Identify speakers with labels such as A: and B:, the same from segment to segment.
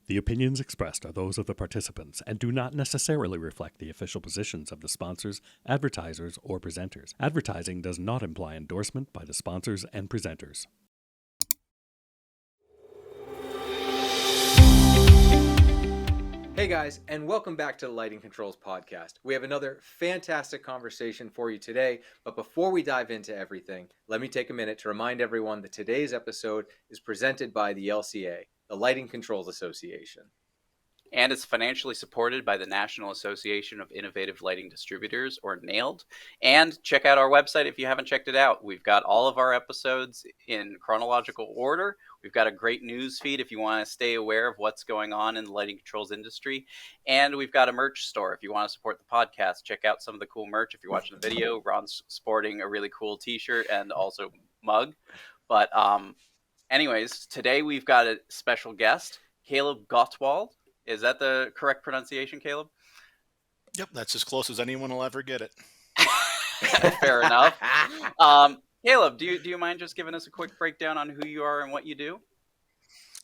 A: The opinions expressed are those of the participants and do not necessarily reflect the official positions of the sponsors, advertisers, or presenters. Advertising does not imply endorsement by the sponsors and presenters.
B: Hey guys, and welcome back to the Lighting Controls Podcast. We have another fantastic conversation for you today, but before we dive into everything, let me take a minute to remind everyone that today's episode is presented by the LCA, the Lighting Controls Association.
C: And it's financially supported by the National Association of Innovative Lighting Distributors, or NAILD. And check out our website if you haven't checked it out. We've got all of our episodes in chronological order. We've got a great news feed if you want to stay aware of what's going on in the lighting controls industry. And we've got a merch store if you want to support the podcast. Check out some of the cool merch. If you're watching the video, Ron's sporting a really cool t-shirt and also mug. But anyways, today we've got a special guest, Kaleb Gottwald. Is that the correct pronunciation, Kaleb?
D: Yep, that's as close as anyone will ever get it.
C: Fair enough. Kaleb, do you mind just giving us a quick breakdown on who you are and what you do?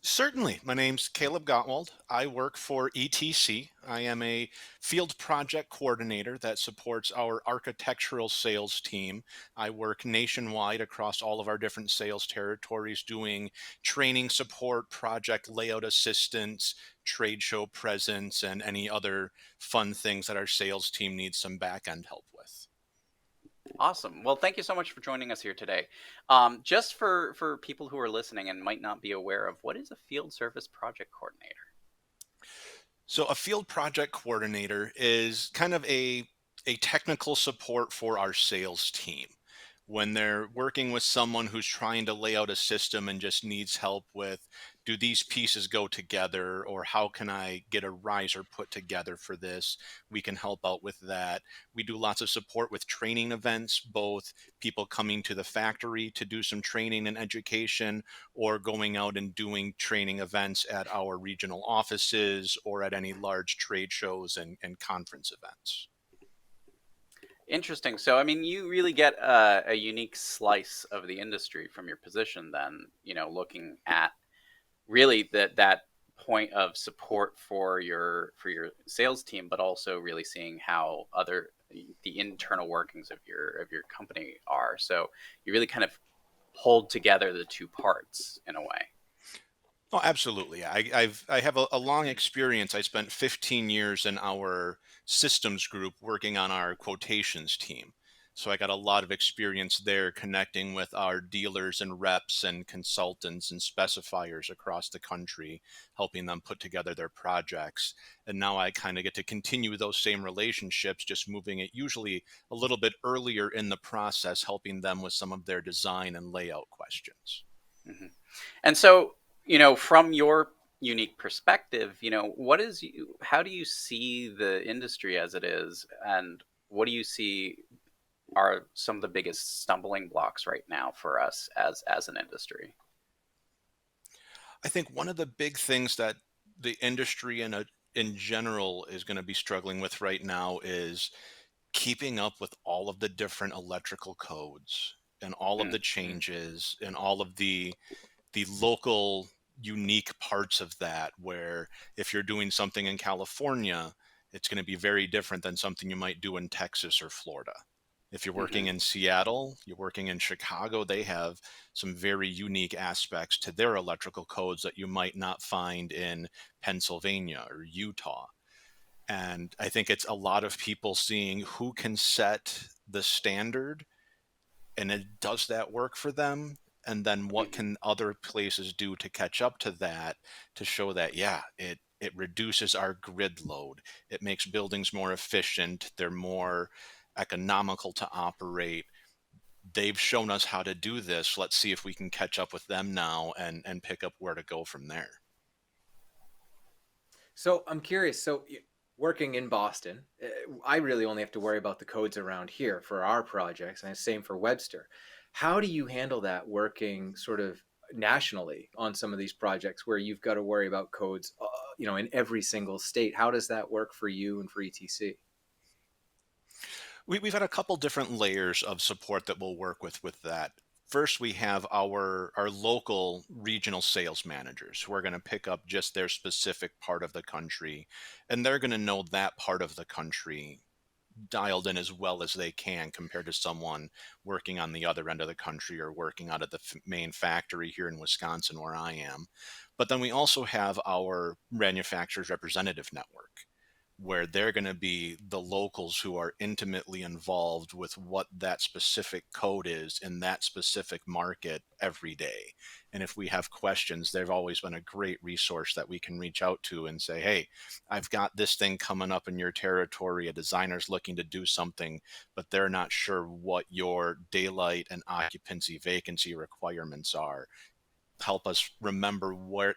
D: Certainly. My name's Kaleb Gottwald. I work for ETC. I am a field project coordinator that supports our architectural sales team. I work nationwide across all of our different sales territories doing training support, project layout assistance, trade show presence, and any other fun things that our sales team needs some back-end help with.
C: Awesome. Well, thank you so much for joining us here today. Just for people who are listening and might not be aware of, what is a field service project coordinator?
D: So a field project coordinator is kind of a technical support for our sales team. When they're working with someone who's trying to lay out a system and just needs help with, do these pieces go together, or how can I get a riser put together for this? We can help out with that. We do lots of support with training events, both people coming to the factory to do some training and education, or going out and doing training events at our regional offices or at any large trade shows and conference events.
C: Interesting. So, I mean, you really get a unique slice of the industry from your position then, looking at really that point of support for your sales team, but also really seeing how the internal workings of your company are. So you really kind of hold together the two parts in a way.
D: Oh, absolutely. I have a long experience. I spent 15 years in our systems group working on our quotations team. So I got a lot of experience there connecting with our dealers and reps and consultants and specifiers across the country, helping them put together their projects. And now I kind of get to continue those same relationships, just moving it usually a little bit earlier in the process, helping them with some of their design and layout questions.
C: Mm-hmm. And so, from your unique perspective, how do you see the industry as it is, and what do you see are some of the biggest stumbling blocks right now for us as an industry?
D: I think one of the big things that the industry in general is going to be struggling with right now is keeping up with all of the different electrical codes and all of the changes and all of the local unique parts of that, where if you're doing something in California, it's going to be very different than something you might do in Texas or Florida. If you're working in Seattle, you're working in Chicago, they have some very unique aspects to their electrical codes that you might not find in Pennsylvania or Utah. And I think it's a lot of people seeing who can set the standard and does that work for them? And then what can other places do to catch up to that, to show that, it reduces our grid load. It makes buildings more efficient. They're more economical to operate. They've shown us how to do this. Let's see if we can catch up with them now and pick up where to go from there.
B: So I'm curious. So working in Boston, I really only have to worry about the codes around here for our projects, and the same for Webster. How do you handle that working sort of nationally on some of these projects where you've got to worry about codes, in every single state? How does that work for you and for ETC?
D: We've had a couple different layers of support that we'll work with that. first we have our local regional sales managers who are going to pick up just their specific part of the country, and they're going to know that part of the country dialed in as well as they can compared to someone working on the other end of the country or working out of the main factory here in Wisconsin where I am. But then we also have our manufacturers representative network, where they're going to be the locals who are intimately involved with what that specific code is in that specific market every day. And if we have questions, they've always been a great resource that we can reach out to and say, hey, I've got this thing coming up in your territory. A designer's looking to do something, but they're not sure what your daylight and occupancy vacancy requirements are. Help us remember what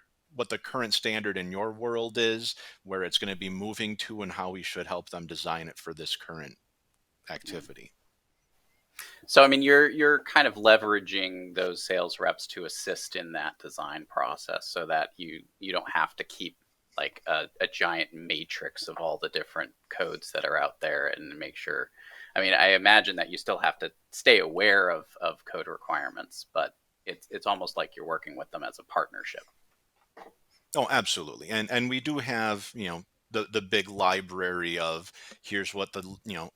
D: the current standard in your world is, where it's going to be moving to, and how we should help them design it for this current activity.
C: So, I mean, you're kind of leveraging those sales reps to assist in that design process, so that you don't have to keep like a giant matrix of all the different codes that are out there and make sure. I mean, I imagine that you still have to stay aware of code requirements, but it's almost like you're working with them as a partnership.
D: Oh, absolutely. And we do have, the big library of here's what the,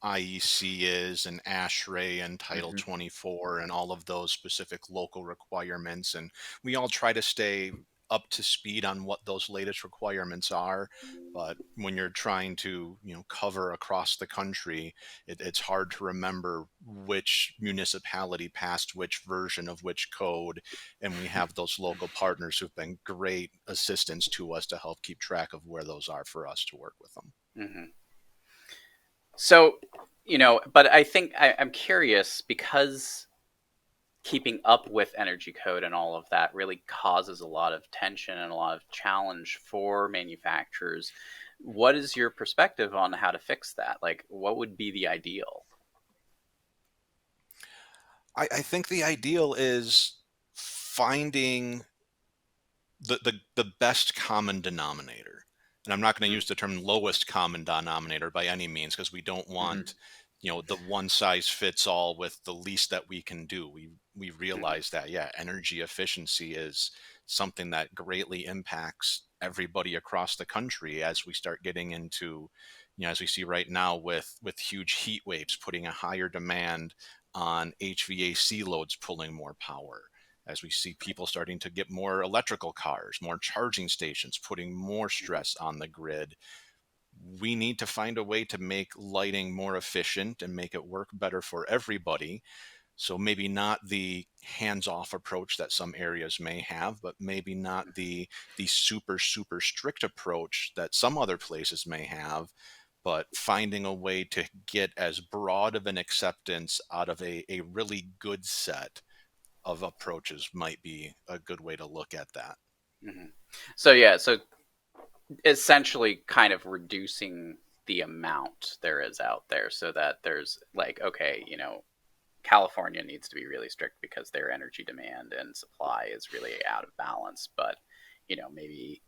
D: IEC is, and ASHRAE and Title 24 and all of those specific local requirements. And we all try to stay up to speed on what those latest requirements are. But when you're trying to, cover across the country, it's hard to remember which municipality passed which version of which code. And we have those local partners who've been great assistants to us to help keep track of where those are for us to work with them.
C: Mm-hmm. So, but I think I'm curious, because keeping up with energy code and all of that really causes a lot of tension and a lot of challenge for manufacturers. What is your perspective on how to fix that? Like, what would be the ideal?
D: I think the ideal is finding the best common denominator. And I'm not going to use the term lowest common denominator by any means, because we don't want, the one size fits all with the least that we can do. We realize that, energy efficiency is something that greatly impacts everybody across the country as we start getting into, as we see right now with huge heat waves putting a higher demand on HVAC loads pulling more power, as we see people starting to get more electrical cars, more charging stations, putting more stress on the grid. We need to find a way to make lighting more efficient and make it work better for everybody. So maybe not the hands-off approach that some areas may have, but maybe not the super, super strict approach that some other places may have, but finding a way to get as broad of an acceptance out of a really good set of approaches might be a good way to look at that.
C: Mm-hmm. So essentially kind of reducing the amount there is out there, so that there's like, okay, California needs to be really strict because their energy demand and supply is really out of balance, but maybe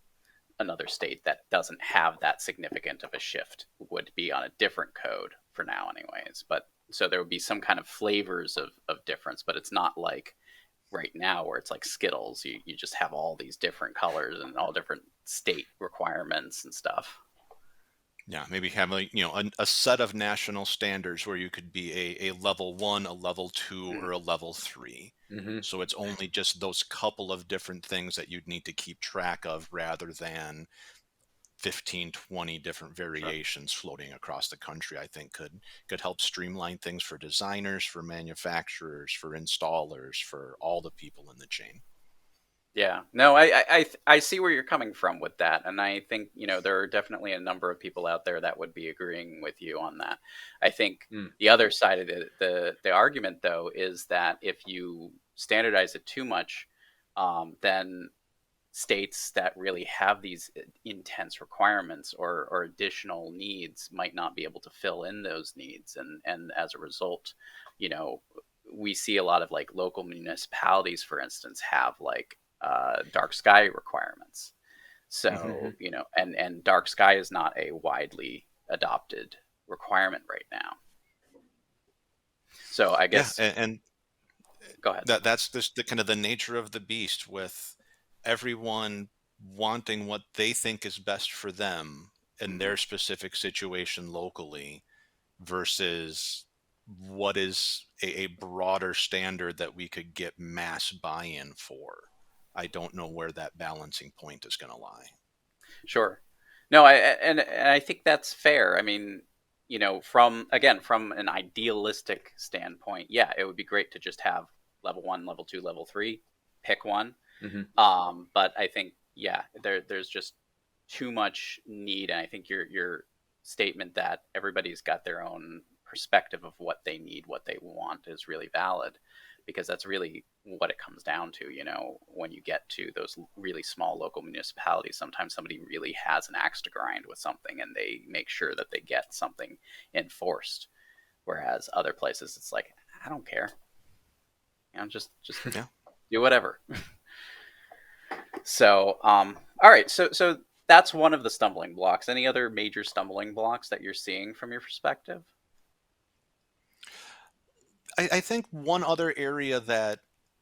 C: another state that doesn't have that significant of a shift would be on a different code for now anyways. But so there would be some kind of flavors of difference, but it's not like right now where it's like Skittles. You just have all these different colors and all different state requirements and stuff.
D: Yeah, maybe have a set of national standards where you could be a level 1, a level 2, or a level 3. So it's only just those couple of different things that you'd need to keep track of, rather than 15, 20 different variations floating across the country. I think could help streamline things for designers, for manufacturers, for installers, for all the people in the chain.
C: Yeah, no, I see where you're coming from with that, and I think there are definitely a number of people out there that would be agreeing with you on that. I think the other side of the argument, though, is that if you standardize it too much, then states that really have these intense requirements or additional needs might not be able to fill in those needs, and as a result, we see a lot of like local municipalities, for instance, have like dark sky requirements. So, and dark sky is not a widely adopted requirement right now. So I guess, Go ahead.
D: That's just the kind of the nature of the beast, with everyone wanting what they think is best for them in
C: Mhm.
D: their specific situation locally versus what is a broader standard that we could get mass buy-in for. I don't know where that balancing point is going to lie.
C: Sure. No, and I think that's fair. I mean, from an idealistic standpoint, yeah, it would be great to just have level 1, level 2, level 3, pick one.
B: Hmm.
C: But I think, yeah, there's just too much need, and I think your statement that everybody's got their own perspective of what they need, what they want, is really valid, because that's really what it comes down to. When you get to those really small local municipalities, sometimes somebody really has an axe to grind with something, and they make sure that they get something enforced. Whereas other places, it's like, I don't care, just
D: Yeah.
C: do whatever. So, all right. So that's one of the stumbling blocks. Any other major stumbling blocks that you're seeing from your perspective?
D: I think one other area that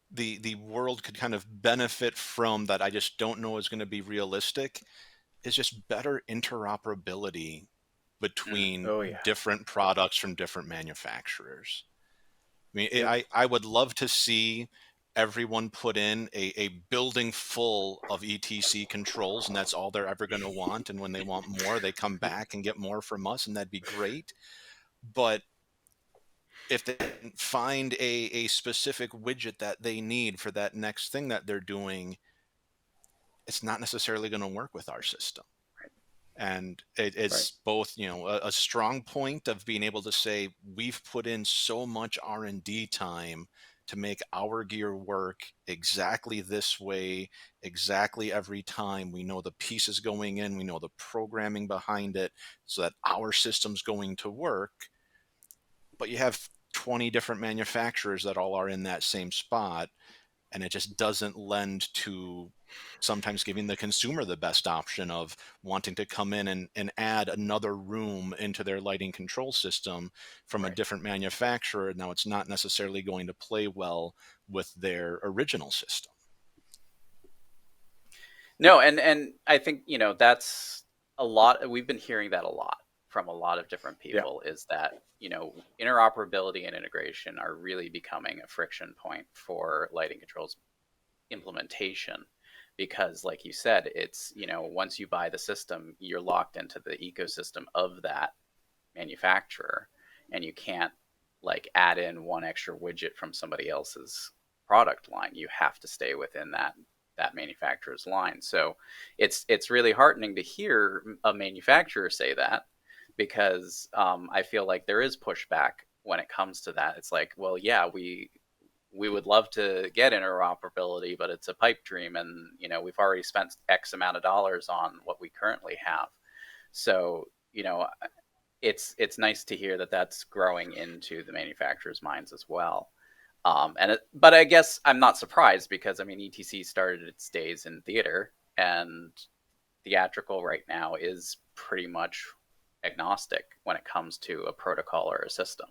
D: the world could kind of benefit from that I just don't know is going to be realistic is just better interoperability between
B: Oh yeah.
D: different products from different manufacturers. I mean,
B: Yep.
D: I would love to see everyone put in a building full of ETC controls, and that's all they're ever going to want. And when they want more, they come back and get more from us, and that'd be great. But if they can find a specific widget that they need for that next thing that they're doing, it's not necessarily going to work with our system. And
B: Right.
D: it's both, a strong point of being able to say we've put in so much R&D time to make our gear work exactly this way, exactly every time. We know the pieces going in, we know the programming behind it, so that our system's going to work. But you have 20 different manufacturers that all are in that same spot, and it just doesn't lend to sometimes giving the consumer the best option of wanting to come in and add another room into their lighting control system from a
B: Right.
D: different manufacturer. Now it's not necessarily going to play well with their original system.
C: No, and I think, that's a lot. We've been hearing that a lot from a lot of different
B: Yeah.
C: people, is that, interoperability and integration are really becoming a friction point for lighting controls implementation, because like you said, it's, once you buy the system, you're locked into the ecosystem of that manufacturer, and you can't like add in one extra widget from somebody else's product line. You have to stay within that manufacturer's line. So it's really heartening to hear a manufacturer say that, because I feel like there is pushback when it comes to that. It's like, well, yeah, we would love to get interoperability, but it's a pipe dream, and we've already spent X amount of dollars on what we currently have. So it's nice to hear that that's growing into the manufacturers' minds as well. But I guess I'm not surprised, because I mean, ETC started its days in theater, and theatrical right now is pretty much agnostic when it comes to a protocol or a system.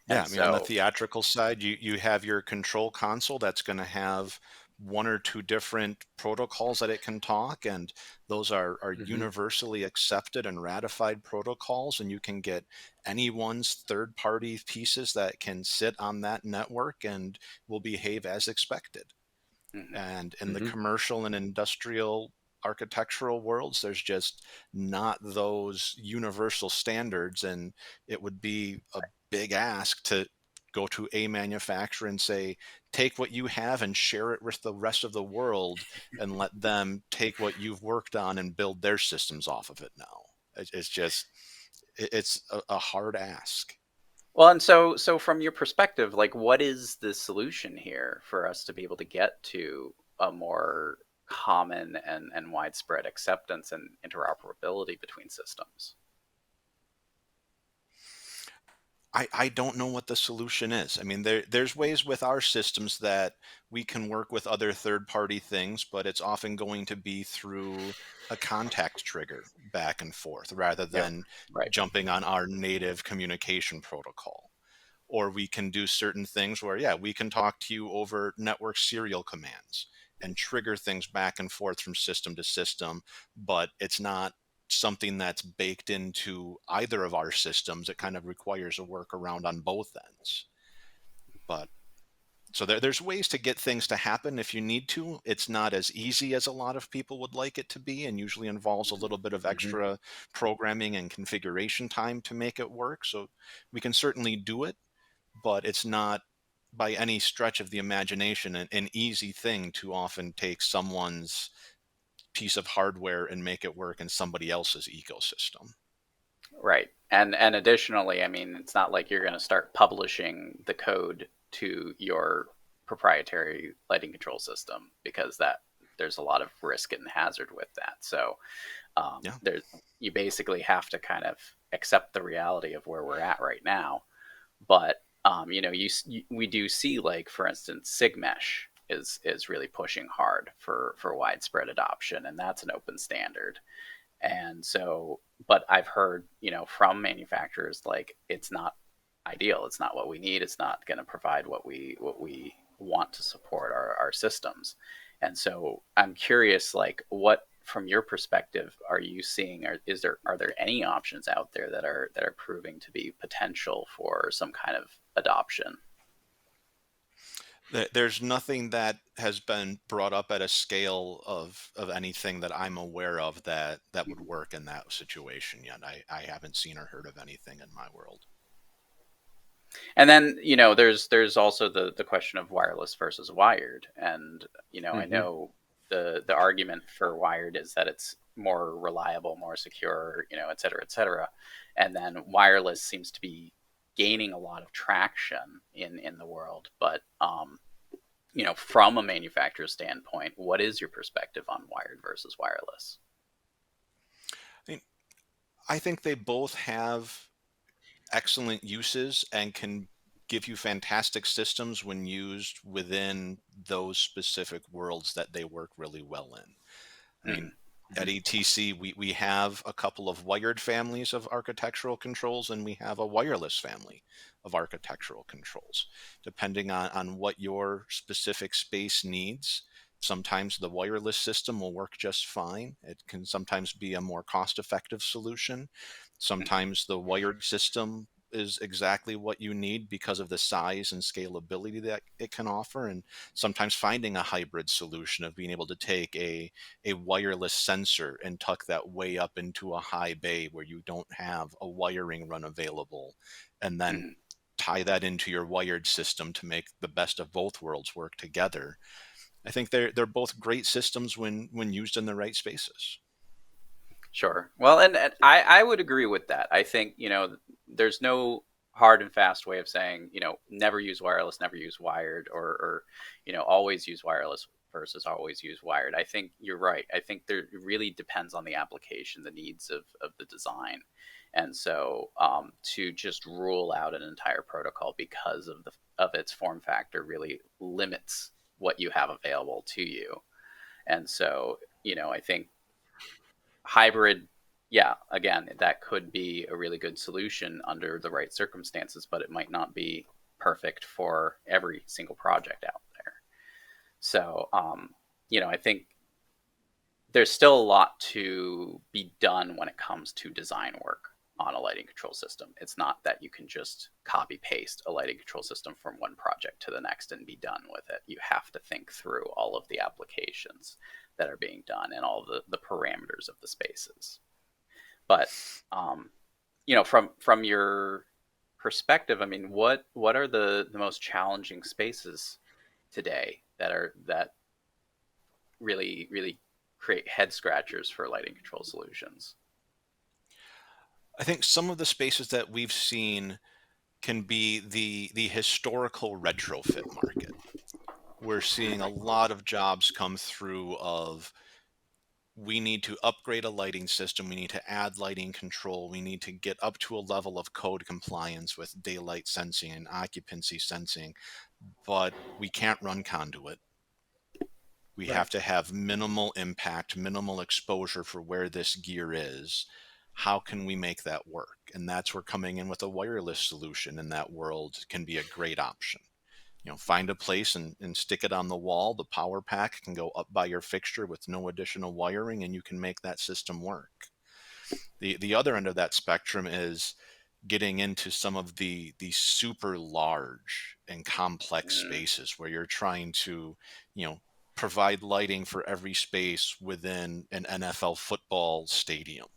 D: Yeah,
C: And
D: I mean, on the
C: so,
D: theatrical side, you have your control console that's going to have one or two different protocols that it can talk, and those are
B: Hmm.
D: universally accepted and ratified protocols, and you can get anyone's third-party pieces that can sit on that network and will behave as expected.
C: mhm,
D: And in the
B: Hmm.
D: commercial and industrial architectural worlds, there's just not those universal standards. And it would be a big ask to go to a manufacturer and say, take what you have and share it with the rest of the world, and let them take what you've worked on and build their systems off of it now. It's just, it's a hard ask.
C: well, and so from your perspective, like, what is the solution here for us to be able to get to a more common and widespread acceptance and interoperability between systems?
D: I don't know what the solution is. I mean, there's ways with our systems that we can work with other third party things, but it's often going to be through a contact trigger back and forth rather
B: Yep.
D: than
C: Right.
D: jumping on our native communication protocol. or we can do certain things where, yeah, we can talk to you over network serial commands and trigger things back and forth from system to system, but it's not something that's baked into either of our systems. It kind of requires a workaround on both ends. But so there's ways to get things to happen if you need to. It's not as easy as a lot of people would like it to be, and usually involves a little bit of
B: Hmm.
D: extra programming and configuration time to make it work. So we can certainly do it, but it's not by any stretch of the imagination an easy thing to often take someone's piece of hardware and make it work in somebody else's ecosystem.
C: Right. And additionally, I mean, it's not like you're going to start publishing the code to your proprietary lighting control system, because that there's a lot of risk and hazard with that. So
D: Yeah.
C: there's you basically have to kind of accept the reality of where we're at right now. But we do see, like, for instance, SIGMesh is really pushing hard for widespread adoption, and that's an open standard. And so, but I've heard, from manufacturers, like, it's not ideal. It's not what we need. It's not going to provide what we want to support our systems. And so I'm curious, like, what, from your perspective, are you seeing, or are there any options out there that are proving to be potential for some kind of adoption?
D: There's nothing that has been brought up at a scale of anything that I'm aware of that would work in that situation yet. I haven't seen or heard of anything in my world.
C: And then, there's also the question of wireless versus wired. And, I
B: Hmm.
C: know the argument for wired is that it's more reliable, more secure, et cetera, et cetera. And then wireless seems to be gaining a lot of traction in the world. But, from a manufacturer standpoint, what is your perspective on wired versus wireless?
D: I mean, I think they both have excellent uses and can give you fantastic systems when used within those specific worlds that they work really well in. I mean,
C: Hmm.
D: at ETC, we have a couple of wired families of architectural controls, and we have a wireless family of architectural controls. Depending on what your specific space needs, sometimes the wireless system will work just fine. It can sometimes be a more cost-effective solution.
C: Hmm.
D: Sometimes the wired system is exactly what you need because of the size and scalability that it can offer. And sometimes finding a hybrid solution of being able to take a wireless sensor and tuck that way up into a high bay where you don't have a wiring run available, and then
C: Hmm.
D: tie that into your wired system to make the best of both worlds work together. I think they're both great systems when used in the right spaces.
C: Sure. Well, and I would agree with that. I think, there's no hard and fast way of saying, never use wireless, never use wired, or always use wireless versus always use wired. I think you're right. I think there, it really depends on the application, the needs of the design. And so, to just rule out an entire protocol because of its form factor really limits what you have available to you. And so, I think hybrid, yeah, again, that could be a really good solution under the right circumstances, but it might not be perfect for every single project out there. So, I think there's still a lot to be done when it comes to design work on a lighting control system. It's not that you can just copy paste a lighting control system from one project to the next and be done with it. You have to think through all of the applications that are being done and all the parameters of the spaces. But from your perspective, I mean, what are the most challenging spaces today that really create head scratchers for lighting control solutions?
D: I think some of the spaces that we've seen can be the historical retrofit market. We're seeing a lot of jobs come through of, we need to upgrade a lighting system, we need to add lighting control, we need to get up to a level of code compliance with daylight sensing and occupancy sensing, but we can't run conduit. We
B: Right.
D: have to have minimal impact, minimal exposure for where this gear is. How can we make that work? And that's where coming in with a wireless solution in that world can be a great option. Find a place and stick it on the wall. The power pack can go up by your fixture with no additional wiring, and you can make that system work. The other end of that spectrum is getting into some of the super large and complex
C: Mm,
D: spaces where you're trying to, you know, provide lighting for every space within an NFL football stadium,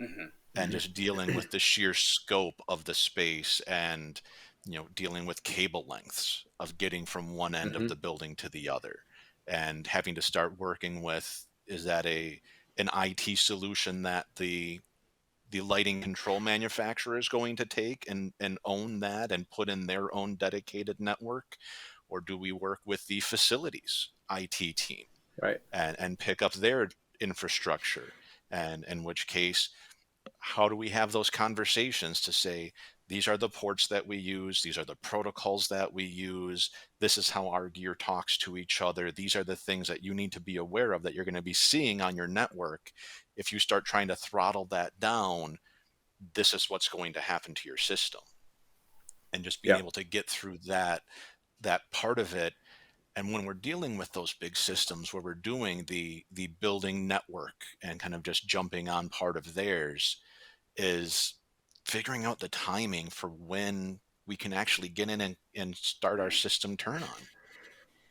C: mhm.
D: and just dealing with the sheer scope of the space, and dealing with cable lengths of getting from one end of
B: Mm-hmm.
D: the building to the other, and having to start working with, is that an IT solution that the lighting control manufacturer is going to take and own that and put in their own dedicated network? Or do we work with the facilities IT team
B: Right.
D: and pick up their infrastructure? And in which case, how do we have those conversations to say, these are the ports that we use, these are the protocols that we use, this is how our gear talks to each other, these are the things that you need to be aware of that you're going to be seeing on your network. If you start trying to throttle that down, this is what's going to happen to your system. And just being
B: Yeah.
D: able to get through that part of it. And when we're dealing with those big systems where we're doing the building network and kind of just jumping on part of theirs, is figuring out the timing for when we can actually get in and start our system turn on.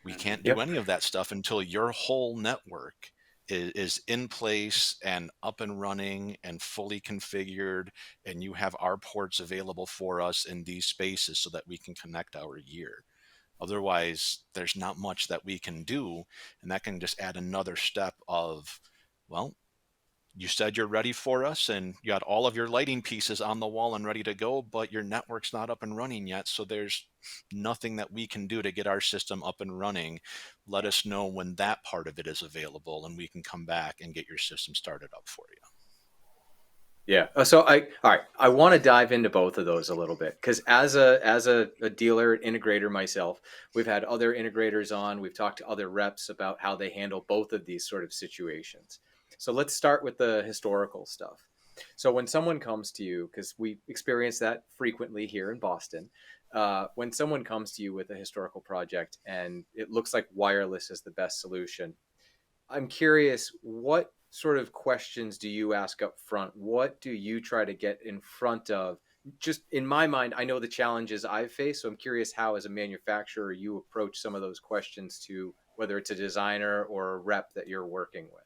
D: We
C: Mhm.
D: can't do
B: Yep.
D: any of that stuff until your whole network is in place and up and running and fully configured, and you have our ports available for us in these spaces so that we can connect our gear. Otherwise, there's not much that we can do, and that can just add another step of, well, you said you're ready for us and you got all of your lighting pieces on the wall and ready to go, but your network's not up and running yet. So there's nothing that we can do to get our system up and running. Let us know when that part of it is available and we can come back and get your system started up for you.
B: Yeah. All right. I want to dive into both of those a little bit because as a dealer integrator myself, we've had other integrators on. We've talked to other reps about how they handle both of these sort of situations. So let's start with the historical stuff. So when someone comes to you, because we experience that frequently here in Boston, when someone comes to you with a historical project and it looks like wireless is the best solution, I'm curious, what sort of questions do you ask up front? What do you try to get in front of? Just in my mind, I know the challenges I've faced, so I'm curious how, as a manufacturer, you approach some of those questions to whether it's a designer or a rep that you're working with.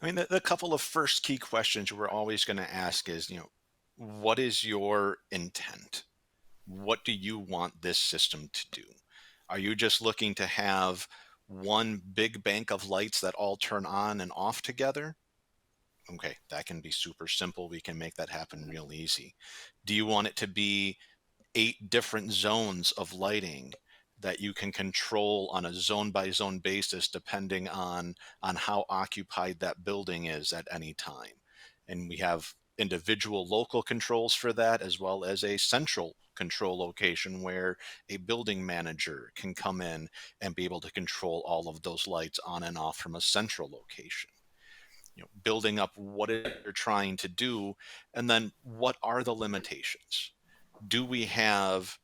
D: I mean, the couple of first key questions we're always going to ask is, what is your intent? What do you want this system to do? Are you just looking to have one big bank of lights that all turn on and off together? Okay, that can be super simple. We can make that happen real easy. Do you want it to be 8 different zones of lighting that you can control on a zone by zone basis depending on how occupied that building is at any time? And we have individual local controls for that, as well as a central control location where a building manager can come in and be able to control all of those lights on and off from a central location. Building up what it is you're trying to do, and then what are the limitations? Do we have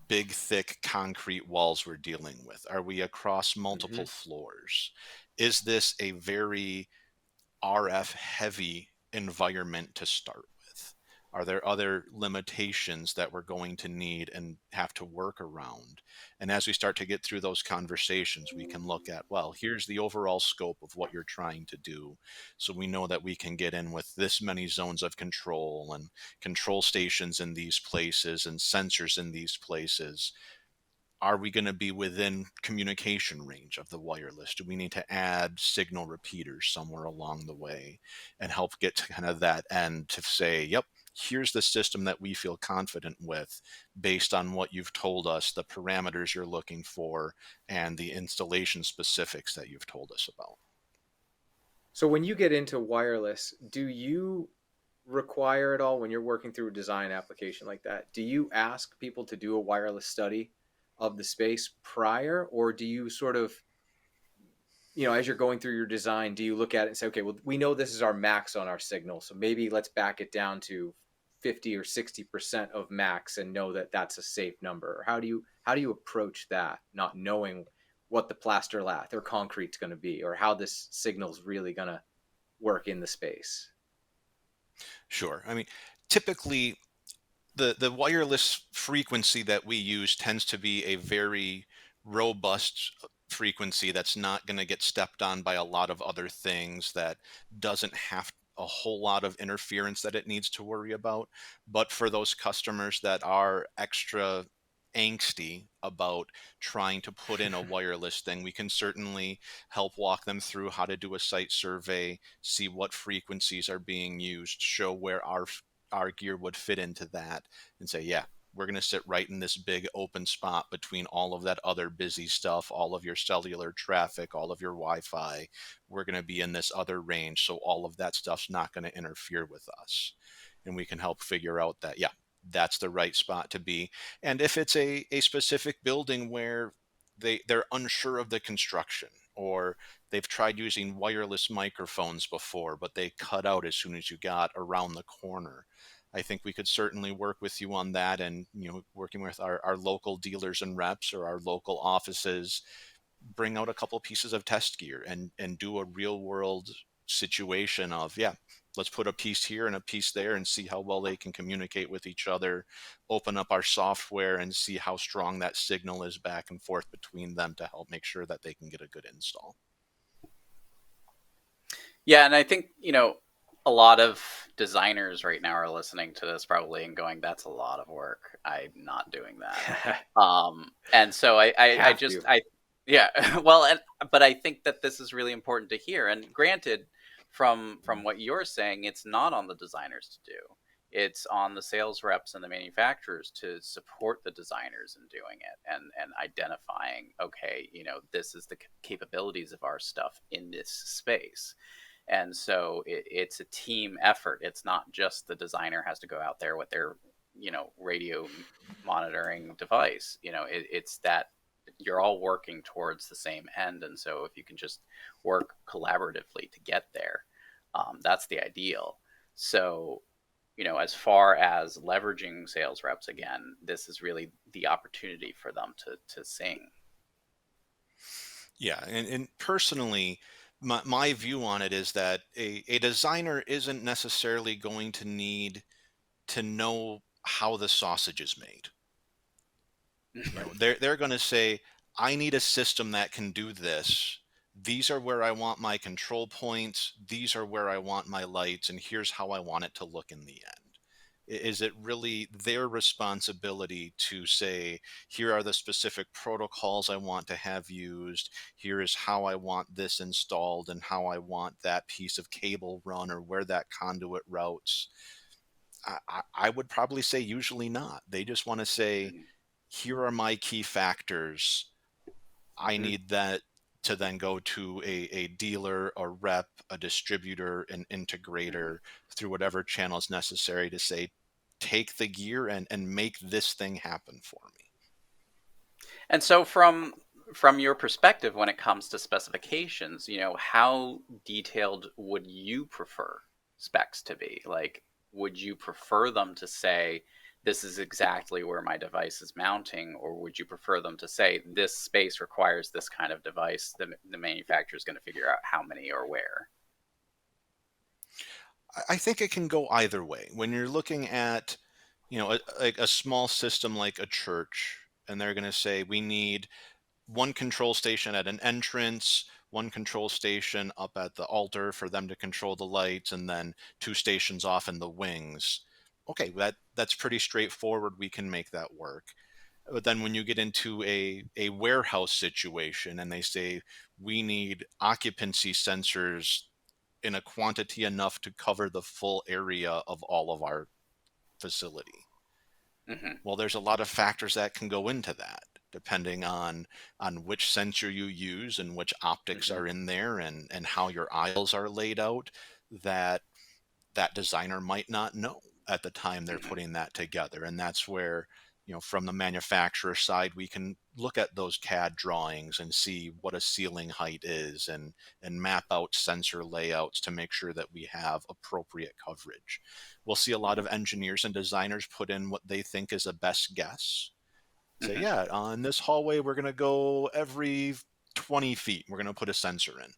D: big, thick concrete walls we're dealing with? Are we across multiple
B: Mm-hmm.
D: floors? Is this a very RF heavy environment to start with? Are there other limitations that we're going to need and have to work around? And as we start to get through those conversations, we can look at, well, here's the overall scope of what you're trying to do. So we know that we can get in with this many zones of control and control stations in these places and sensors in these places. Are we going to be within communication range of the wireless? Do we need to add signal repeaters somewhere along the way and help get to kind of that end to say, yep, here's the system that we feel confident with based on what you've told us, the parameters you're looking for, and the installation specifics that you've told us about.
B: So when you get into wireless, do you require at all when you're working through a design application like that? Do you ask people to do a wireless study of the space prior, or do you sort of as you're going through your design, do you look at it and say, okay, well, we know this is our max on our signal, so maybe let's back it down to 50 or 60% of max and know that that's a safe number? Or how do you approach that, not knowing what the plaster lath or concrete's going to be, or how this signal's really going to work in the space?
D: Sure. I mean, typically the wireless frequency that we use tends to be a very robust frequency that's not going to get stepped on by a lot of other things, that doesn't have a whole lot of interference that it needs to worry about. But for those customers that are extra angsty about trying to put in a wireless thing, we can certainly help walk them through how to do a site survey, see what frequencies are being used, show where our gear would fit into that, and say, yeah, we're going to sit right in this big open spot between all of that other busy stuff, all of your cellular traffic, all of your Wi-Fi. We're going to be in this other range, so all of that stuff's not going to interfere with us. And we can help figure out that, yeah, that's the right spot to be. And if it's a specific building where they're unsure of the construction, or they've tried using wireless microphones before, but they cut out as soon as you got around the corner, I think we could certainly work with you on that. And, working with our local dealers and reps or our local offices, bring out a couple pieces of test gear and do a real world situation of, yeah, let's put a piece here and a piece there and see how well they can communicate with each other, open up our software and see how strong that signal is back and forth between them to help make sure that they can get a good install.
C: Yeah, and I think, a lot of designers right now are listening to this probably and going, that's a lot of work. I'm not doing that. And so yeah, well, but I think that this is really important to hear. And granted, from what you're saying, it's not on the designers to do. It's on the sales reps and the manufacturers to support the designers in doing it and identifying, okay, this is the capabilities of our stuff in this space. And so it's a team effort. It's not just the designer has to go out there with their, radio monitoring device. It's that you're all working towards the same end. And so if you can just work collaboratively to get there, that's the ideal. So, as far as leveraging sales reps, again, this is really the opportunity for them to sing.
D: Yeah. And personally, my view on it is that a designer isn't necessarily going to need to know how the sausage is made. They're going to say, I need a system that can do this. These are where I want my control points. These are where I want my lights. And here's how I want it to look in the end. Is it really their responsibility to say, here are the specific protocols I want to have used. Here is how I want this installed and how I want that piece of cable run or where that conduit routes? I would probably say usually not. They just want to say, here are my key factors. I need that to then go to a dealer, a rep, a distributor, an integrator through whatever channel is necessary to say, take the gear and make this thing happen for me.
C: And so from your perspective, when it comes to specifications, how detailed would you prefer specs to be? Like, would you prefer them to say, this is exactly where my device is mounting, or would you prefer them to say, this space requires this kind of device? The manufacturer is going to figure out how many or where.
D: I think it can go either way. When you're looking at, like a small system like a church, and they're going to say, we need one control station at an entrance, one control station up at the altar for them to control the lights, and then 2 stations off in the wings. Okay, that's pretty straightforward. We can make that work. But then when you get into a warehouse situation and they say, we need occupancy sensors in a quantity enough to cover the full area of all of our facility. Well, there's a lot of factors that can go into that, depending on which sensor you use and which optics are in there and how your aisles are laid out, that designer might not know at the time they're putting that together. And that's where from the manufacturer side, we can look at those CAD drawings and see what a ceiling height is and map out sensor layouts to make sure that we have appropriate coverage. We'll see a lot of engineers and designers put in what they think is a best guess. Say, yeah, on this hallway, we're going to go every 20 feet. We're going to put a sensor in.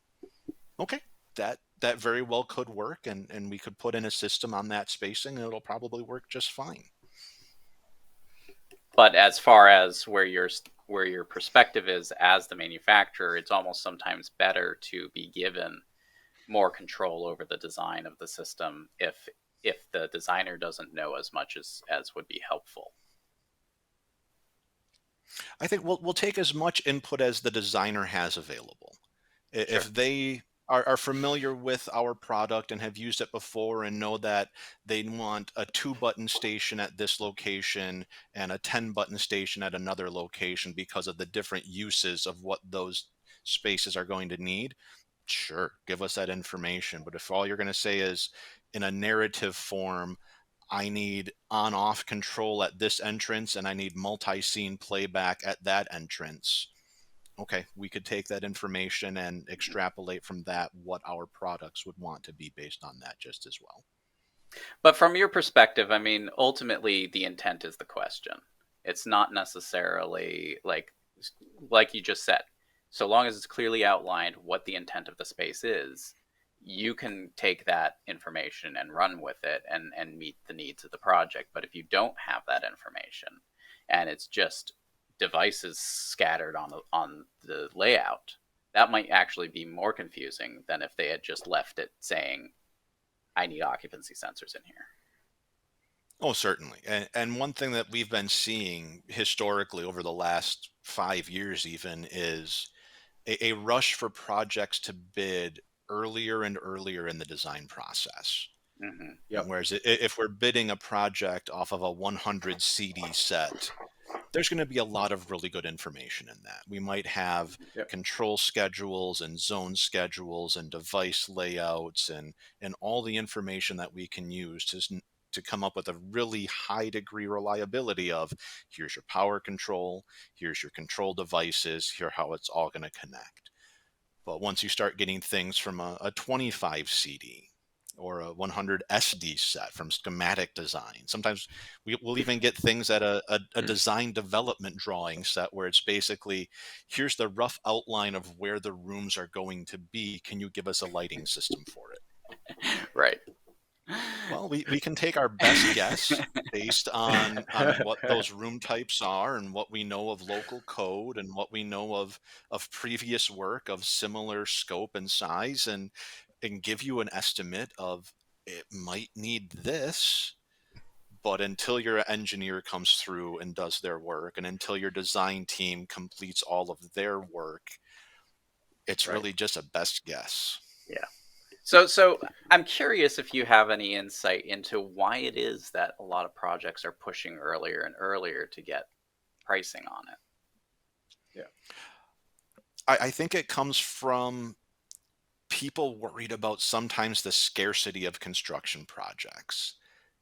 D: Okay, that very well could work, and we could put in a system on that spacing, and it'll probably work just fine.
C: But as far as where your perspective is as the manufacturer, it's almost sometimes better to be given more control over the design of the system if the designer doesn't know as much as would be helpful.
D: I think we'll take as much input as the designer has available.
C: Sure.
D: If they are familiar with our product and have used it before and know that they want a 2-button station at this location and a 10-button station at another location because of the different uses of what those spaces are going to need, sure, give us that information. But if all you're going to say is in a narrative form, I need on-off control at this entrance and I need multi-scene playback at that entrance, okay, we could take that information and extrapolate from that what our products would want to be based on that just as well.
C: But from your perspective, I mean, ultimately the intent is the question. It's not necessarily like you just said. So long as it's clearly outlined what the intent of the space is, you can take that information and run with it and meet the needs of the project. But if you don't have that information and it's just devices scattered on the layout, that might actually be more confusing than if they had just left it saying, I need occupancy sensors in here.
D: Oh, certainly. And one thing that we've been seeing historically over the last 5 years even is a rush for projects to bid earlier and earlier in the design process.
C: Mm-hmm.
B: Yep.
D: Whereas if we're bidding a project off of a 100 CD set, there's going to be a lot of really good information in that. We might have control schedules and zone schedules and device layouts and all the information that we can use to come up with a really high degree reliability of here's your power control, here's your control devices, here's how it's all going to connect. But once you start getting things from a 25 CD or a 100 SD set from schematic design, sometimes we'll even get things at a design development drawing set where it's basically, here's the rough outline of where the rooms are going to be. Can you give us a lighting system for it?
C: Right.
D: Well, we can take our best guess based on what those room types are and what we know of local code and what we know of previous work of similar scope and size and give you an estimate of it might need this, but until your engineer comes through and does their work and until your design team completes all of their work, it's really just a best guess.
C: Yeah. So I'm curious if you have any insight into why it is that a lot of projects are pushing earlier and earlier to get pricing on it.
D: Yeah. I think it comes from people worried about sometimes the scarcity of construction projects.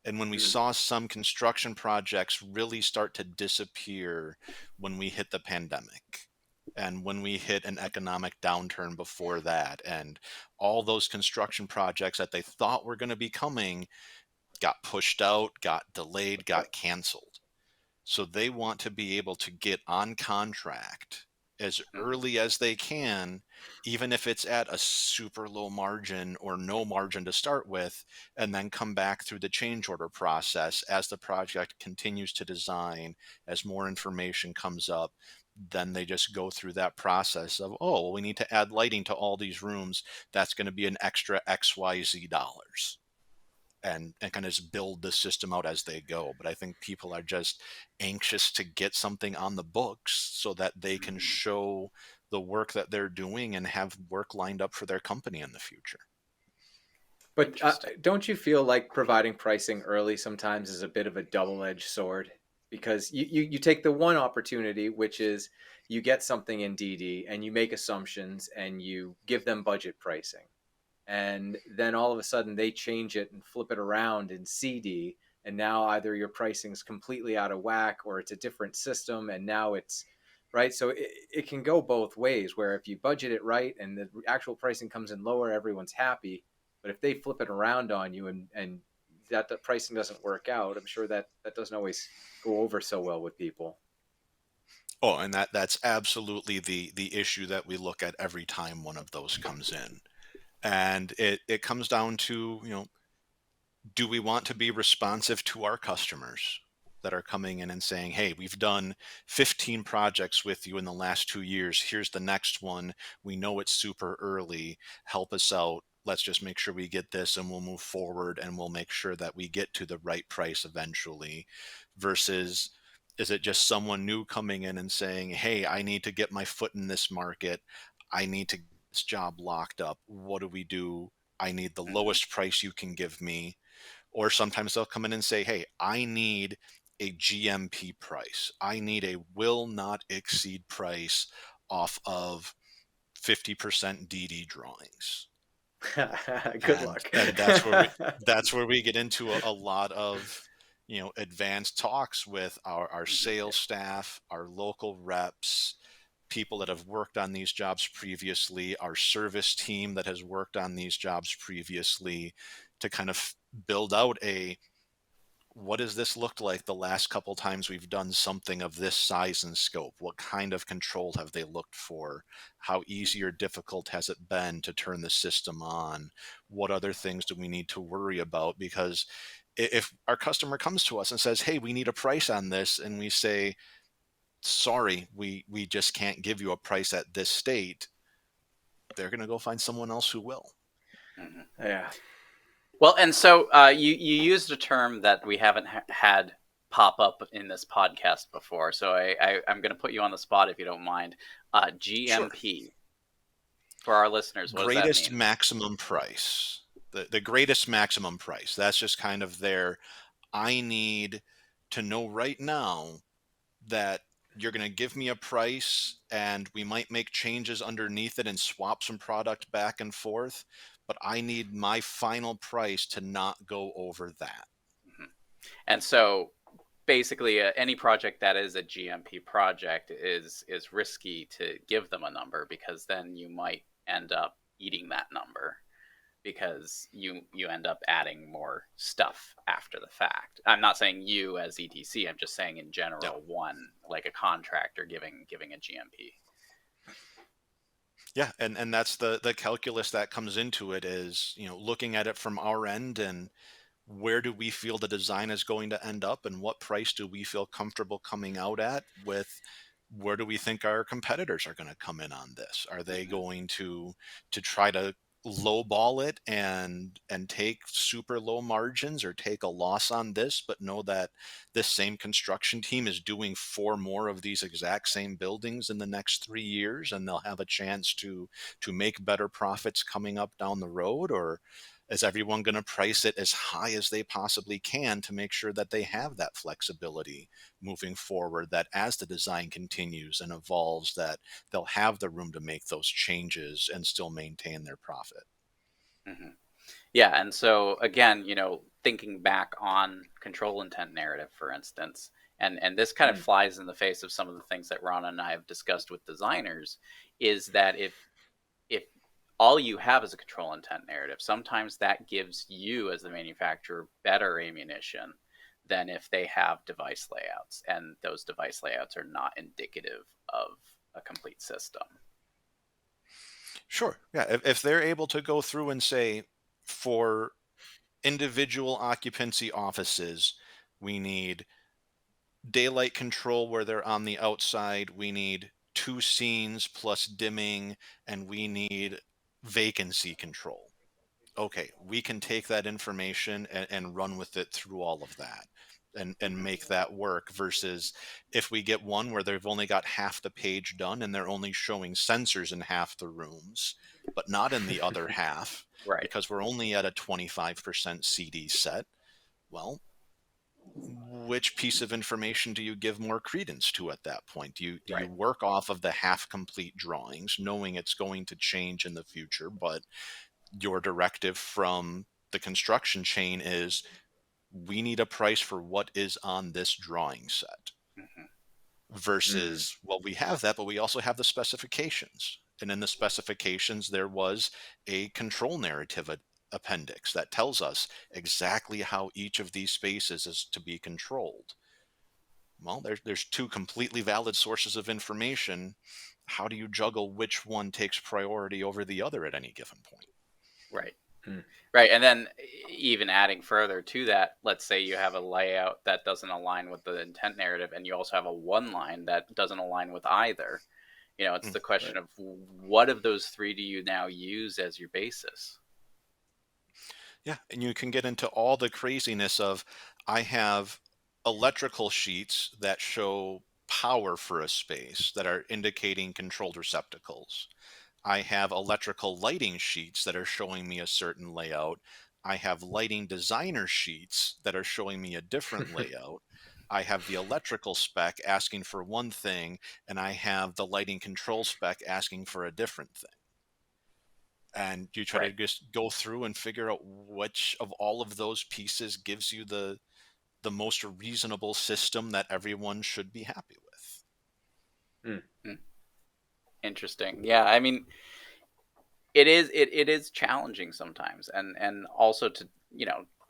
D: And when we saw some construction projects really start to disappear when we hit the pandemic and when we hit an economic downturn before that, and all those construction projects that they thought were going to be coming got pushed out, got delayed, got canceled. So they want to be able to get on contract as early as they can, even if it's at a super low margin or no margin to start with, and then come back through the change order process as the project continues to design, as more information comes up. Then they just go through that process of, oh, well, we need to add lighting to all these rooms. That's going to be an extra XYZ dollars. And kind of just build the system out as they go. But I think people are just anxious to get something on the books so that they can show the work that they're doing and have work lined up for their company in the future.
B: But don't you feel like providing pricing early sometimes is a bit of a double-edged sword? Because you take the one opportunity, which is you get something in DD and you make assumptions and you give them budget pricing. And then all of a sudden they change it and flip it around in CD and now either your pricing is completely out of whack or it's a different system, and now it's right. So it can go both ways, where if you budget it right and the actual pricing comes in lower, everyone's happy. But if they flip it around on you and that the pricing doesn't work out, I'm sure that doesn't always go over so well with people.
D: Oh, and that's absolutely the issue that we look at every time one of those comes in. And it comes down to, do we want to be responsive to our customers that are coming in and saying, hey, we've done 15 projects with you in the last 2 years. Here's the next one. We know it's super early. Help us out. Let's just make sure we get this and we'll move forward and we'll make sure that we get to the right price eventually. Versus, is it just someone new coming in and saying, hey, I need to get my foot in this market. I need to get this job locked up. What do we do? I need the lowest price you can give me. Or sometimes they'll come in and say, hey, I need a GMP price. I need a will not exceed price off of 50% DD drawings.
B: Good luck.
D: And that's where we get into a lot of, advanced talks with our sales staff, our local reps, people that have worked on these jobs previously, our service team that has worked on these jobs previously, to kind of build out what does this look like the last couple times we've done something of this size and scope? What kind of control have they looked for? How easy or difficult has it been to turn the system on? What other things do we need to worry about? Because if our customer comes to us and says, hey, we need a price on this, and we say, sorry, we just can't give you a price at this state, they're going to go find someone else who will.
B: Yeah.
C: Well, and so you used a term that we haven't had pop up in this podcast before. So I'm going to put you on the spot if you don't mind. GMP. Sure. For our listeners, what
D: greatest
C: does that mean?
D: Maximum price. The greatest maximum price. That's just kind of I need to know right now that you're going to give me a price and we might make changes underneath it and swap some product back and forth, but I need my final price to not go over that.
C: Mm-hmm. And so basically any project that is a GMP project is risky to give them a number, because then you might end up eating that number, because you end up adding more stuff after the fact. I'm not saying you as ETC, I'm just saying in general, one, like a contractor giving a GMP.
D: Yeah, and that's the calculus that comes into it, is, looking at it from our end, and where do we feel the design is going to end up, and what price do we feel comfortable coming out at with where do we think our competitors are going to come in on this? Are they going to try to lowball it and take super low margins, or take a loss on this, but know that this same construction team is doing 4 more of these exact same buildings in the next 3 years, and they'll have a chance to make better profits coming up down the road? Or is everyone going to price it as high as they possibly can to make sure that they have that flexibility moving forward, that as the design continues and evolves, that they'll have the room to make those changes and still maintain their profit?
C: Mm-hmm. Yeah, and so again, thinking back on control intent narrative, for instance, and this kind of flies in the face of some of the things that Ron and I have discussed with designers, is that if all you have is a control intent narrative, sometimes that gives you as the manufacturer better ammunition than if they have device layouts, and those device layouts are not indicative of a complete system.
D: Sure. Yeah. If they're able to go through and say, for individual occupancy offices, we need daylight control where they're on the outside, we need 2 scenes plus dimming, and we need vacancy control. Okay, we can take that information and run with it through all of that and make that work. Versus if we get one where they've only got half the page done and they're only showing sensors in half the rooms, but not in the other half,
C: right?
D: Because we're only at a 25% CD set. Well, which piece of information do you give more credence to at that point? Do you work off of the half complete drawings, knowing it's going to change in the future, but your directive from the construction chain is, we need a price for what is on this drawing set. Versus, well, we have that, but we also have the specifications. And in the specifications, there was a control narrative appendix that tells us exactly how each of these spaces is to be controlled. Well, there's two completely valid sources of information. How do you juggle which one takes priority over the other at any given point?
C: Right. Right. And then even adding further to that, let's say you have a layout that doesn't align with the intent narrative, and you also have a one line that doesn't align with either. It's the question of what of those three do you now use as your basis?
D: Yeah. And you can get into all the craziness of, I have electrical sheets that show power for a space that are indicating controlled receptacles. I have electrical lighting sheets that are showing me a certain layout. I have lighting designer sheets that are showing me a different layout. I have the electrical spec asking for one thing, and I have the lighting control spec asking for a different thing. And you try to just go through and figure out which of all of those pieces gives you the most reasonable system that everyone should be happy with.
C: Interesting. Yeah, I mean, it is challenging sometimes, and also to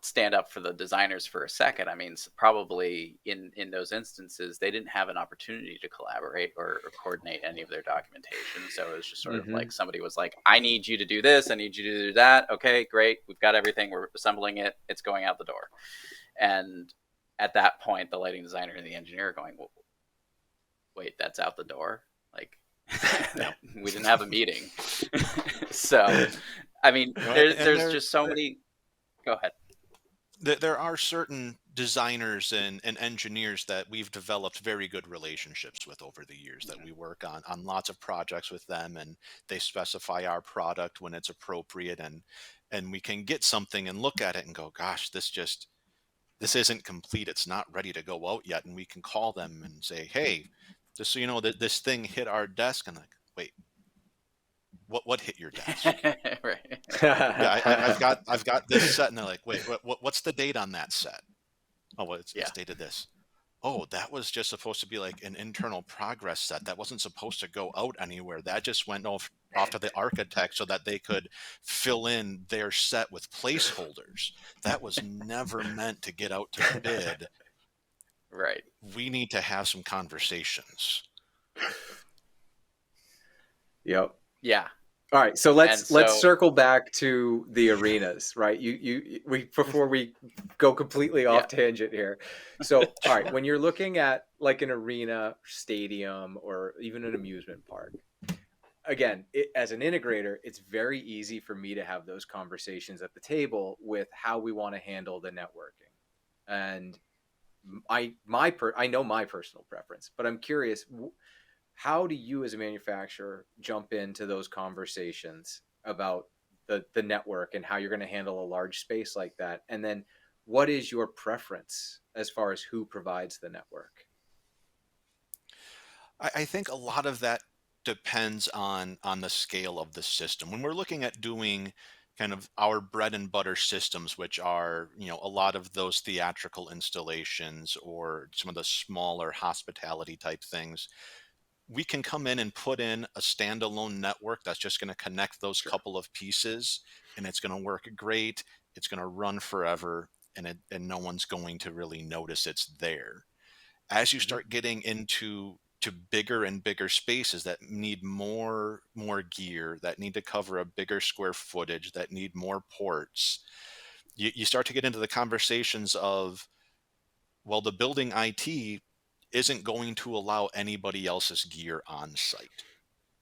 C: stand up for the designers for a second. I mean, probably in those instances they didn't have an opportunity to collaborate or coordinate any of their documentation, so it was just sort of like somebody was like, I need you to do this, I need you to do that. Okay, great, we've got everything, we're assembling it, it's going out the door. And at that point, the lighting designer and the engineer are going, well, wait, that's out the door? Like, we didn't have a meeting. So, I mean, there's just so many. Go ahead.
D: There are certain designers and engineers that we've developed very good relationships with over the years, that we work on lots of projects with them, and they specify our product when it's appropriate, and we can get something and look at it and go, gosh, this isn't complete, it's not ready to go out yet, and we can call them and say, hey, just so you know that this thing hit our desk. And like, wait, what hit your desk?
C: Right.
D: Yeah, I've got this set, and they're like, wait, what's the date on that set? Oh, well, it's dated this. Oh, that was just supposed to be like an internal progress set. That wasn't supposed to go out anywhere. That just went off to the architect so that they could fill in their set with placeholders. That was never meant to get out to bid.
C: Right.
D: We need to have some conversations.
B: Yep.
C: Yeah.
B: All right, so let's circle back to the arenas, right? We before we go completely off tangent here. So, all right, when you're looking at like an arena, stadium, or even an amusement park, again, as an integrator, it's very easy for me to have those conversations at the table with how we want to handle the networking. And I know my personal preference, but I'm curious, how do you as a manufacturer jump into those conversations about the network and how you're going to handle a large space like that? And then what is your preference as far as who provides the network?
D: I think a lot of that depends on the scale of the system. When we're looking at doing kind of our bread and butter systems, which are, a lot of those theatrical installations or some of the smaller hospitality type things, we can come in and put in a standalone network that's just going to connect those couple of pieces, and it's going to work great. It's going to run forever, and no one's going to really notice it's there. As you start getting into bigger and bigger spaces that need more gear, that need to cover a bigger square footage, that need more ports, you start to get into the conversations of, well, the building IT isn't going to allow anybody else's gear on site.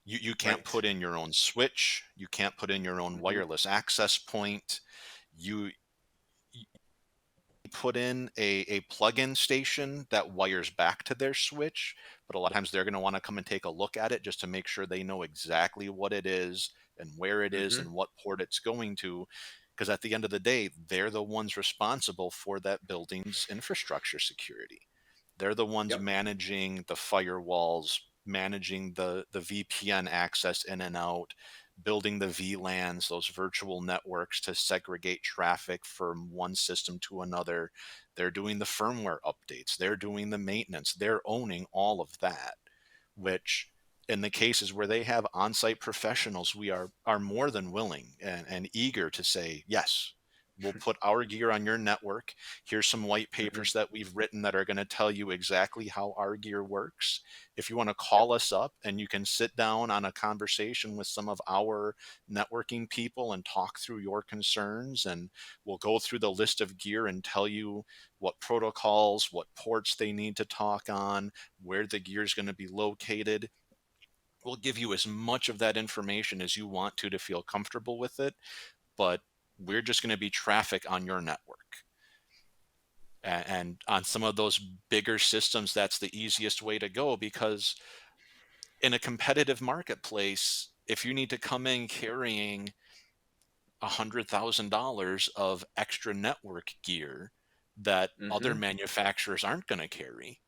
D: You can't put in your own switch. You can't put in your own wireless access point. You put in a plug-in station that wires back to their switch, but a lot of times they're going to want to come and take a look at it just to make sure they know exactly what it is and where it is and what port it's going to. Because at the end of the day, they're the ones responsible for that building's infrastructure security. They're the ones managing the firewalls, managing the VPN access in and out, building the VLANs, those virtual networks to segregate traffic from one system to another. They're doing the firmware updates. They're doing the maintenance. They're owning all of that, which in the cases where they have on-site professionals, we are more than willing and eager to say, yes, we'll put our gear on your network. Here's some white papers that we've written that are going to tell you exactly how our gear works. If you want to call us up and you can sit down on a conversation with some of our networking people and talk through your concerns, and we'll go through the list of gear and tell you what protocols, what ports they need to talk on, where the gear is going to be located. We'll give you as much of that information as you want to feel comfortable with it, but we're just going to be traffic on your network. And on some of those bigger systems, that's the easiest way to go, because in a competitive marketplace, if you need to come in carrying $100,000 of extra network gear that other manufacturers aren't going to carry,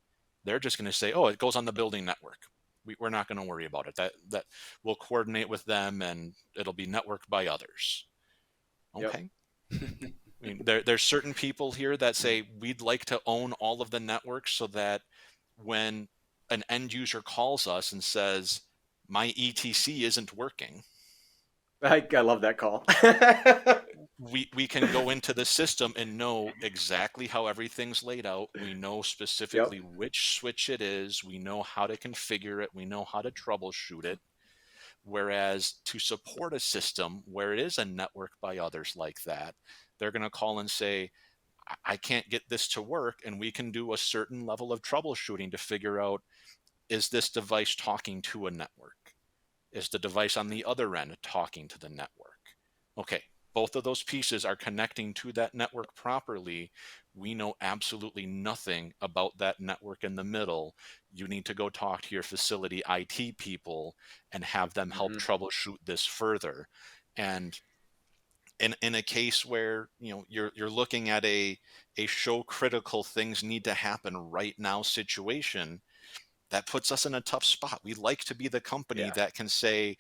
D: they're just going to say, oh, it goes on the building network. We're not going to worry about it. That we'll coordinate with them and it'll be networked by others. Okay. Yep. I mean, there's certain people here that say we'd like to own all of the networks, so that when an end user calls us and says, my ETC isn't working,
B: I love that call.
D: we can go into the system and know exactly how everything's laid out. We know specifically which switch it is. We know how to configure it. We know how to troubleshoot it. Whereas to support a system where it is a network by others like that, they're going to call and say, I can't get this to work. And we can do a certain level of troubleshooting to figure out, is this device talking to a network? Is the device on the other end talking to the network? Okay, both of those pieces are connecting to that network properly. We know absolutely nothing about that network in the middle. You need to go talk to your facility IT people and have them help troubleshoot this further. And in a case where you're looking at a show critical things need to happen right now situation, that puts us in a tough spot. We like to be the company that can say,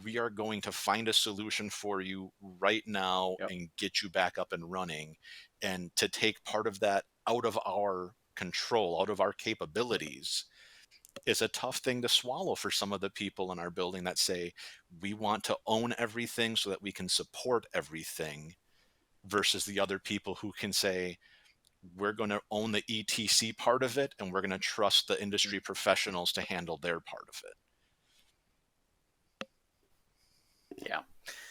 D: we are going to find a solution for you right now and get you back up and running. And to take part of that out of our control, out of our capabilities, is a tough thing to swallow for some of the people in our building that say, we want to own everything so that we can support everything, versus the other people who can say, we're going to own the ETC part of it, and we're going to trust the industry professionals to handle their part of it.
C: Yeah.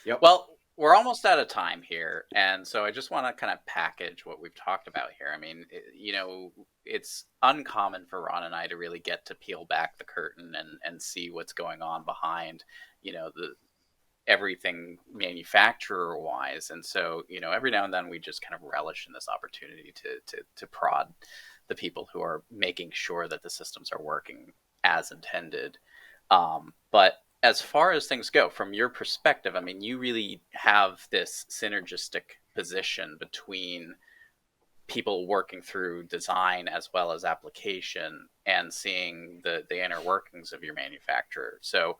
C: Yep. Well, we're almost out of time here. And so I just want to kind of package what we've talked about here. I mean, it's uncommon for Ron and I to really get to peel back the curtain and see what's going on behind, the everything manufacturer wise. And so, every now and then we just kind of relish in this opportunity to prod the people who are making sure that the systems are working as intended. But as far as things go, from your perspective, I mean, you really have this synergistic position between people working through design as well as application and seeing the inner workings of your manufacturer. So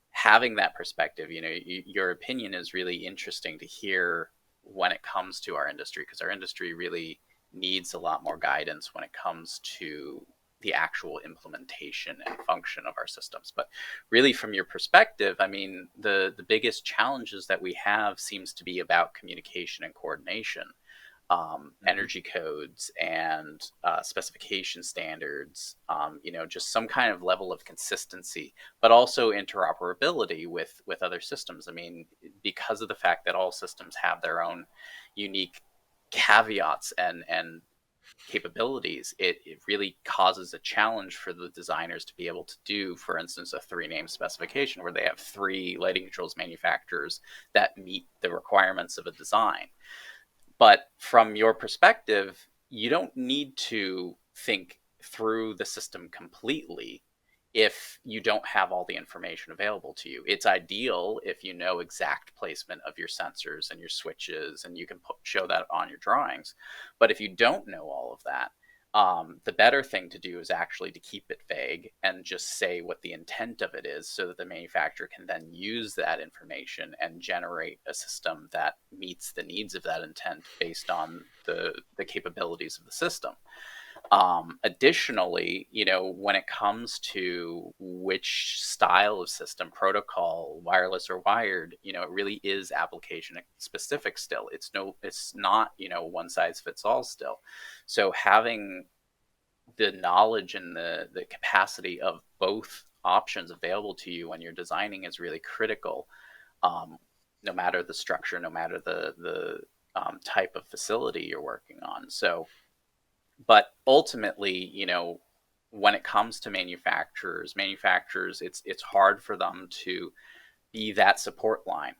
C: having that perspective, your opinion is really interesting to hear when it comes to our industry, because our industry really needs a lot more guidance when it comes to the actual implementation and function of our systems. But really, from your perspective, I mean, the biggest challenges that we have seems to be about communication and coordination. Energy codes and specification standards, just some kind of level of consistency, but also interoperability with other systems. I mean, because of the fact that all systems have their own unique caveats and capabilities, it really causes a challenge for the designers to be able to do, for instance, a 3-name specification where they have 3 lighting controls manufacturers that meet the requirements of a design. But from your perspective, you don't need to think through the system completely if you don't have all the information available to you. It's ideal if you know exact placement of your sensors and your switches, and you can show that on your drawings. But if you don't know all of that, The better thing to do is actually to keep it vague and just say what the intent of it is, so that the manufacturer can then use that information and generate a system that meets the needs of that intent based on the capabilities of the system. Additionally, when it comes to which style of system, protocol, wireless or wired, it really is application specific still. It's not, one size fits all still. So having the knowledge and the capacity of both options available to you when you're designing is really critical. No matter the structure, no matter the type of facility you're working on. So, but ultimately, when it comes to manufacturers, it's hard for them to be that support line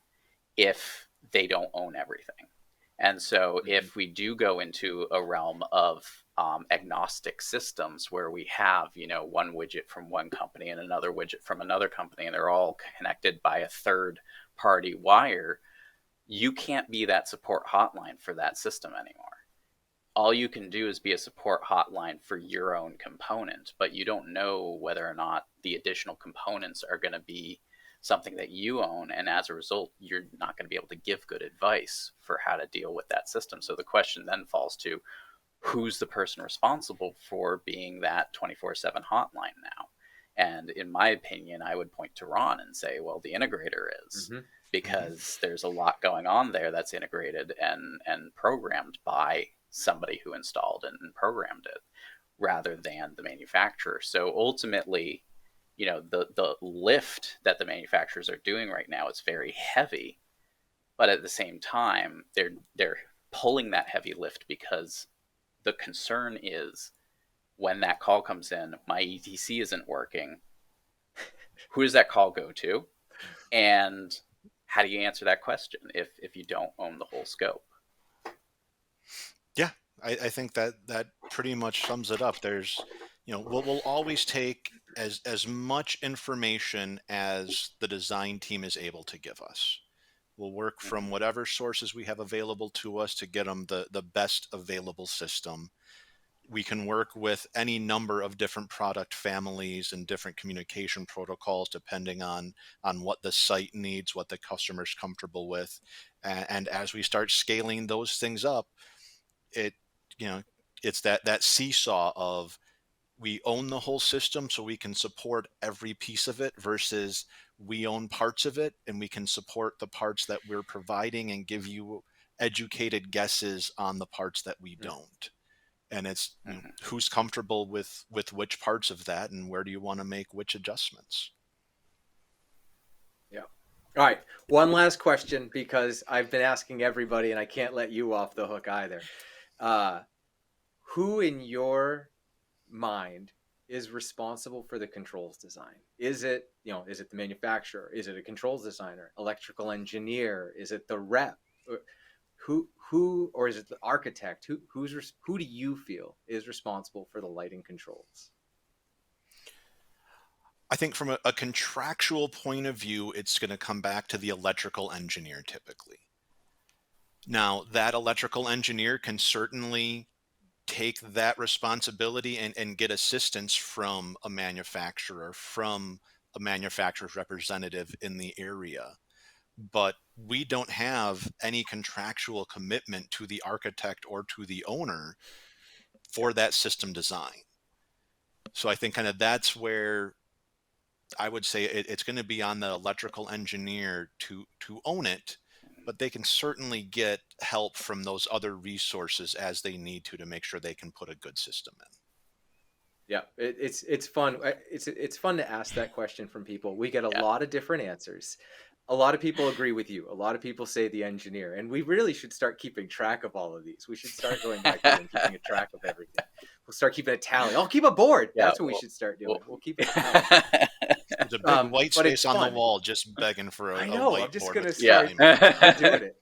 C: if they don't own everything. And so if we do go into a realm of agnostic systems where we have, one widget from one company and another widget from another company, and they're all connected by a third party wire, you can't be that support hotline for that system anymore. All you can do is be a support hotline for your own component, but you don't know whether or not the additional components are going to be something that you own, and as a result, you're not going to be able to give good advice for how to deal with that system. So the question then falls to, who's the person responsible for being that 24/7 hotline now? And in my opinion, I would point to Ron and say, well, the integrator is, because there's a lot going on there that's integrated and programmed by somebody who installed and programmed it rather than the manufacturer. So ultimately, the lift that the manufacturers are doing right now is very heavy, but at the same time, they're pulling that heavy lift because the concern is, when that call comes in, my ETC isn't working. Who does that call go to? And how do you answer that question if you don't own the whole scope?
D: Yeah, I think that pretty much sums it up. There's, we'll always take as much information as the design team is able to give us. We'll work from whatever sources we have available to us to get them the best available system. We can work with any number of different product families and different communication protocols depending on what the site needs, what the customer's comfortable with. And as we start scaling those things up, it's that seesaw of, we own the whole system so we can support every piece of it, versus we own parts of it and we can support the parts that we're providing and give you educated guesses on the parts that we don't. And it's who's comfortable with which parts of that, and where do you want to make which adjustments?
B: Yeah. All right. One last question, because I've been asking everybody and I can't let you off the hook either. Who in your mind is responsible for the controls design? Is it the manufacturer? Is it a controls designer, electrical engineer? Is it the rep? Who, or is it the architect? Who do you feel is responsible for the lighting controls?
D: I think from a contractual point of view, it's going to come back to the electrical engineer typically. Now, that electrical engineer can certainly take that responsibility and get assistance from a manufacturer, from a manufacturer's representative in the area. But we don't have any contractual commitment to the architect or to the owner for that system design. So I think kind of that's where I would say it's going to be on the electrical engineer to own it, but they can certainly get help from those other resources as they need to make sure they can put a good system in.
B: Yeah, it's fun. It's fun to ask that question from people. We get a lot of different answers. A lot of people agree with you. A lot of people say the engineer, and we really should start keeping track of all of these. We should start going back and keeping a track of everything. We'll start keeping a tally. I'll keep a board. That's what we should start doing. We'll keep a tally.
D: There's a big white space on the wall just begging for a whiteboard.
B: I'm just going to start doing it.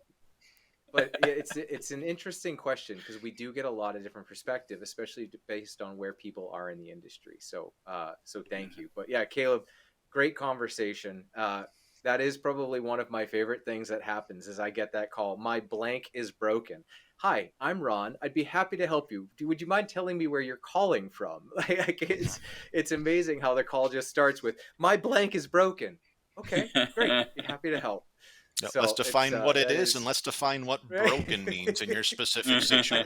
B: But it's an interesting question, because we do get a lot of different perspective, especially based on where people are in the industry. So thank you. But yeah, Kaleb, great conversation. that is probably one of my favorite things that happens is I get that call. My blank is broken. Hi, I'm Ron. I'd be happy to help you. Would you mind telling me where you're calling from? Like it's amazing how the call just starts with my blank is broken. Okay, great. Be happy to help.
D: Now, let's
B: So it's
D: define what it
B: that
D: is, and
B: is
D: let's define what
B: right.
D: broken means in your specific situation.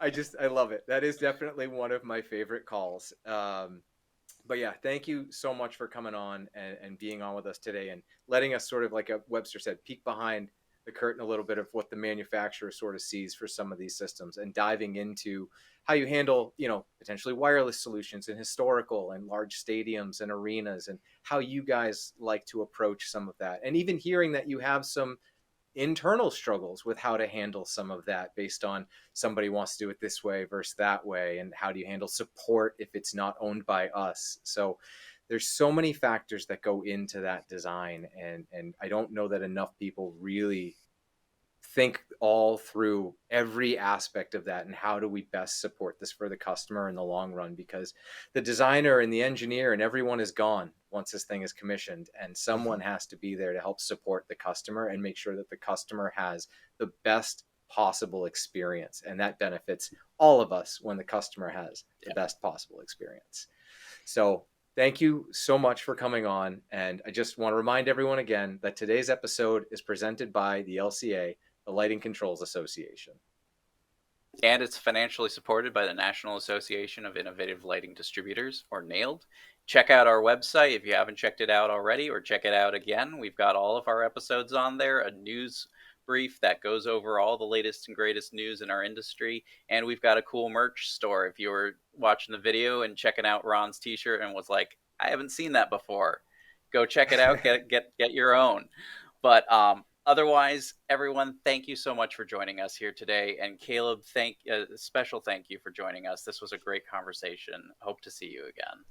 B: I love it. That is definitely one of my favorite calls. But yeah, thank you so much for coming on and being on with us today and letting us sort of, like Webster said, peek behind the curtain a little bit of what the manufacturer sort of sees for some of these systems and diving into how you handle, potentially wireless solutions in historical and large stadiums and arenas, and how you guys like to approach some of that. And even hearing that you have some internal struggles with how to handle some of that based on somebody wants to do it this way versus that way, and how do you handle support if it's not owned by us. So there's so many factors that go into that design, and I don't know that enough people really think all through every aspect of that and how do we best support this for the customer in the long run, because the designer and the engineer and everyone is gone once this thing is commissioned, and someone has to be there to help support the customer and make sure that the customer has the best possible experience, and that benefits all of us when the customer has the best possible experience. So thank you so much for coming on, and I just want to remind everyone again that today's episode is presented by the LCA, the Lighting Controls Association.
C: And it's financially supported by the National Association of Innovative Lighting Distributors, or NAILD. Check out our website if you haven't checked it out already, or check it out again. We've got all of our episodes on there, a news brief that goes over all the latest and greatest news in our industry, and we've got a cool merch store. If you were watching the video and checking out Ron's t-shirt and was like, I haven't seen that before, go check it out. get your own. But otherwise, everyone, thank you so much for joining us here today. And Kaleb, special thank you for joining us. This was a great conversation. Hope to see you again.